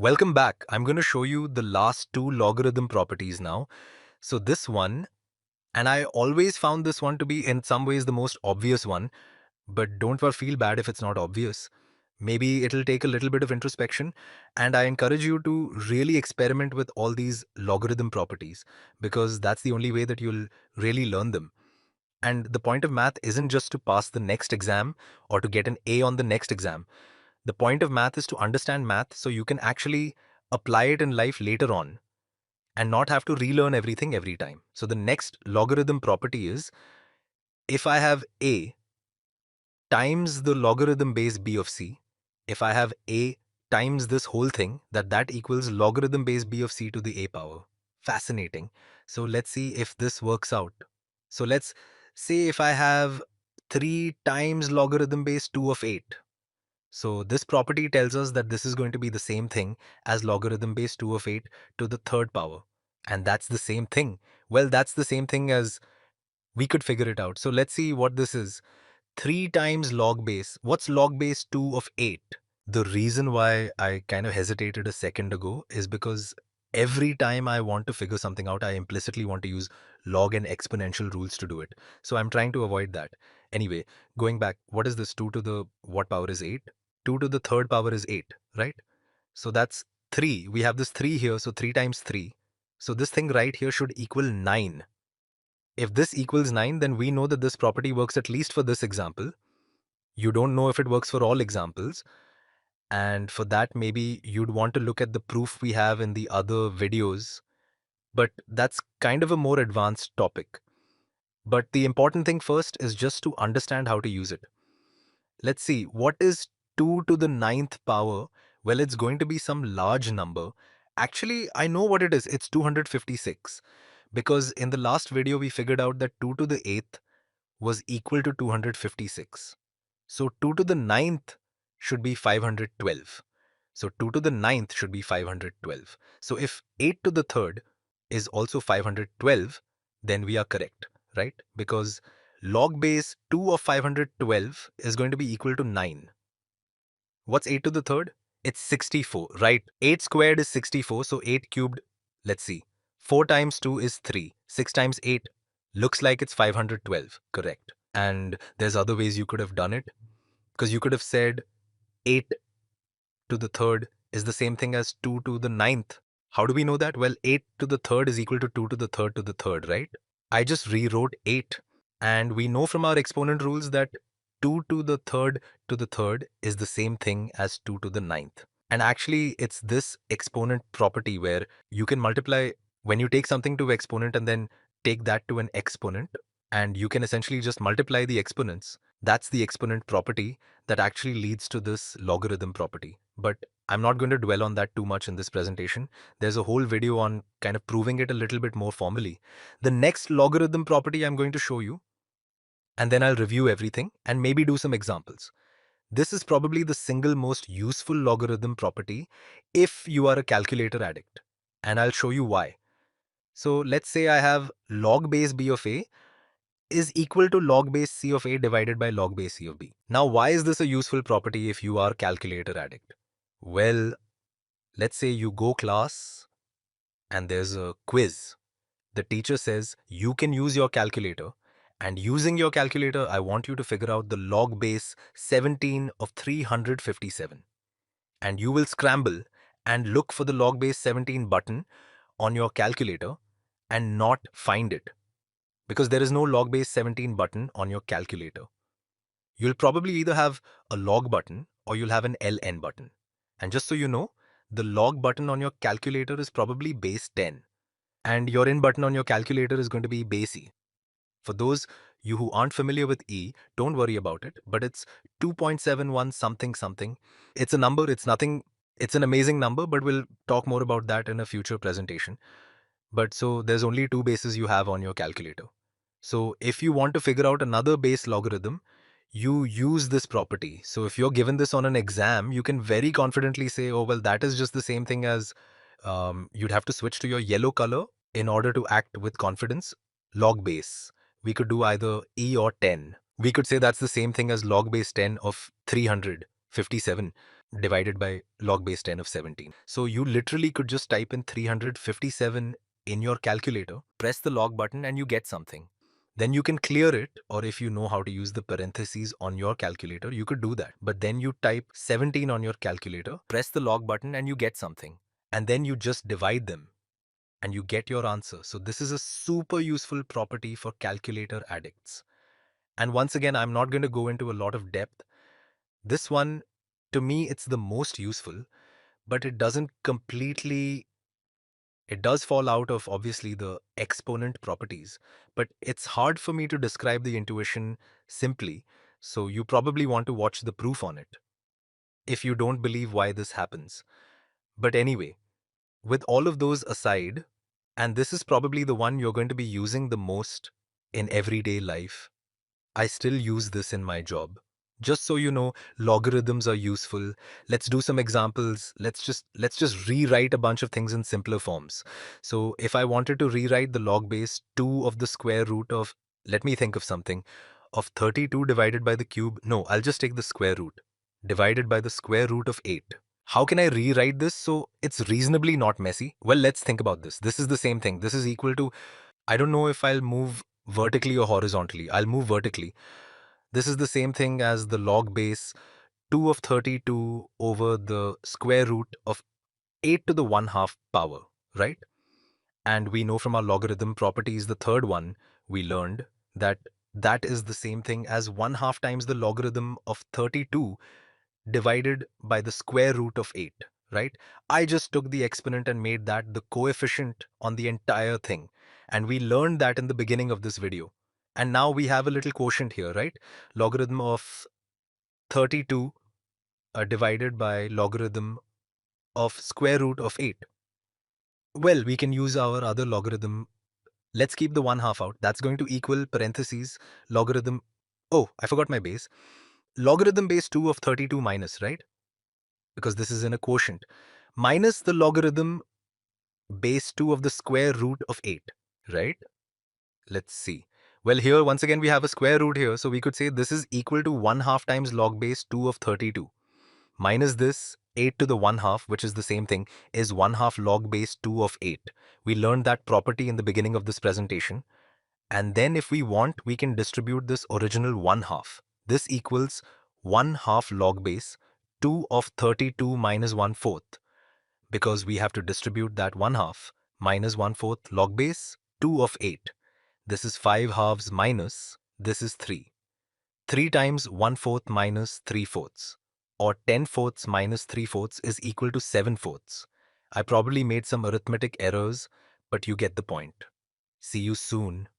Welcome back. I'm going to show you the last two logarithm properties now. So this one, and I always found this one to be in some ways the most obvious one, but don't feel bad if it's not obvious. Maybe it'll take a little bit of introspection, and I encourage you to really experiment with all these logarithm properties because that's the only way that you'll really learn them. And the point of math isn't just to pass the next exam or to get an A on the next exam. The point of math is to understand math so you can actually apply it in life later on and not have to relearn everything every time. So the next logarithm property is if I have A times the logarithm base B of C, if I have A times this whole thing, that equals logarithm base B of C to the A power. Fascinating. So let's see if this works out. So let's say if I have 3 times logarithm base 2 of 8. So this property tells us that this is going to be the same thing as logarithm base 2 of 8 to the third power. And that's the same thing. Well, that's the same thing as we could figure it out. So let's see what this is. 3 times log base. What's log base 2 of 8? The reason why I kind of hesitated a second ago is because every time I want to figure something out, I implicitly want to use log and exponential rules to do it. So I'm trying to avoid that. Anyway, going back, what is this? 2 to the what power is 8? 2 to the third power is 8, right? So that's 3. We have this 3 here, so 3 times 3. So this thing right here should equal 9. If this equals 9, then we know that this property works at least for this example. You don't know if it works for all examples. And for that, maybe you'd want to look at the proof we have in the other videos. But that's kind of a more advanced topic. But the important thing first is just to understand how to use it. Let's see, what is 2 to the ninth power? Well, it's going to be some large number. Actually, I know what it is. It's 256. Because in the last video, we figured out that 2 to the 8th was equal to 256. So 2 to the ninth should be 512. So 2 to the ninth should be 512. So if 8 to the third is also 512, then we are correct, right? Because log base 2 of 512 is going to be equal to 9. What's 8 to the third? It's 64, right? 8 squared is 64, so 8 cubed, let's see. 4 times 2 is 3. 6 times 8 looks like it's 512, correct. And there's other ways you could have done it. Because you could have said 8 to the third is the same thing as 2 to the ninth. How do we know that? Well, 8 to the third is equal to 2 to the third, right? I just rewrote 8. And we know from our exponent rules that 2 to the third is the same thing as 2 to the ninth. And actually, it's this exponent property where you can multiply when you take something to exponent and then take that to an exponent, and you can essentially just multiply the exponents. That's the exponent property that actually leads to this logarithm property. But I'm not going to dwell on that too much in this presentation. There's a whole video on kind of proving it a little bit more formally. The next logarithm property I'm going to show you, and then I'll review everything and maybe do some examples. This is probably the single most useful logarithm property if you are a calculator addict. And I'll show you why. So let's say I have log base b of a is equal to log base c of a divided by log base c of b. Now, why is this a useful property if you are calculator addict? Well, let's say you go class and there's a quiz. The teacher says you can use your calculator, and using your calculator, I want you to figure out the log base 17 of 357. And you will scramble and look for the log base 17 button on your calculator and not find it because there is no log base 17 button on your calculator. You'll probably either have a log button or you'll have an ln button. And just so you know, the log button on your calculator is probably base 10, and your in button on your calculator is going to be base e. For those you who aren't familiar with E, don't worry about it, but it's 2.71 something something. It's a number, it's nothing, it's an amazing number, but we'll talk more about that in a future presentation. But so there's only two bases you have on your calculator. So if you want to figure out another base logarithm, you use this property. So if you're given this on an exam, you can very confidently say, oh, well, that is just the same thing as you'd have to switch to your yellow color in order to act with confidence. Log base. We could do either E or 10. We could say that's the same thing as log base 10 of 357. divided by log base 10 of 17. So you literally could just type in 357 in your calculator, press the log button, and you get something. Then you can clear it, or if you know how to use the parentheses on your calculator, you could do that. But then you type 17 on your calculator, press the log button, and you get something. And then you just divide them and you get your answer. So this is a super useful property for calculator addicts. And once again, I'm not going to go into a lot of depth. This one, to me, it's the most useful, but it doesn't completely, it does fall out of obviously the exponent properties, but it's hard for me to describe the intuition simply. So you probably want to watch the proof on it if you don't believe why this happens. But anyway, with all of those aside, and this is probably the one you're going to be using the most in everyday life, I still use this in my job. Just so you know, logarithms are useful. Let's do some examples. Let's just rewrite a bunch of things in simpler forms. So if I wanted to rewrite the log base 2 of the square root of, let me think of something, of 32 divided by the cube. No, I'll just take the square root divided by the square root of 8. How can I rewrite this so it's reasonably not messy? Well, let's think about this. This is the same thing. This is equal to, I don't know if I'll move vertically or horizontally. I'll move vertically. This is the same thing as the log base 2 of 32 over the square root of 8 to the 1 half power, right? And we know from our logarithm properties, the third one, we learned that that is the same thing as 1 half times the logarithm of 32 divided by the square root of 8, right? I just took the exponent and made that the coefficient on the entire thing. And we learned that in the beginning of this video. And now we have a little quotient here, right? Logarithm of 32 divided by logarithm of square root of 8. Well, we can use our other logarithm. Let's keep the 1 half out. That's going to equal parentheses logarithm. Oh, I forgot my base. Logarithm base 2 of 32 minus, right? Because this is in a quotient, minus the logarithm base 2 of the square root of 8, right? Let's see. Well, here once again we have a square root here, so we could say this is equal to 1 half times log base 2 of 32. Minus this 8 to the 1 half, which is the same thing, is 1 half log base 2 of 8. We learned that property in the beginning of this presentation. And then if we want, we can distribute this original 1 half. This equals 1 half log base 2 of 32 minus 1 fourth, because we have to distribute that 1 half minus 1 fourth log base 2 of 8. This is 5 halves minus, this is 3. 3 times 1 fourth minus 3 fourths, or 10 fourths minus 3 fourths is equal to 7 fourths. I probably made some arithmetic errors, but you get the point. See you soon.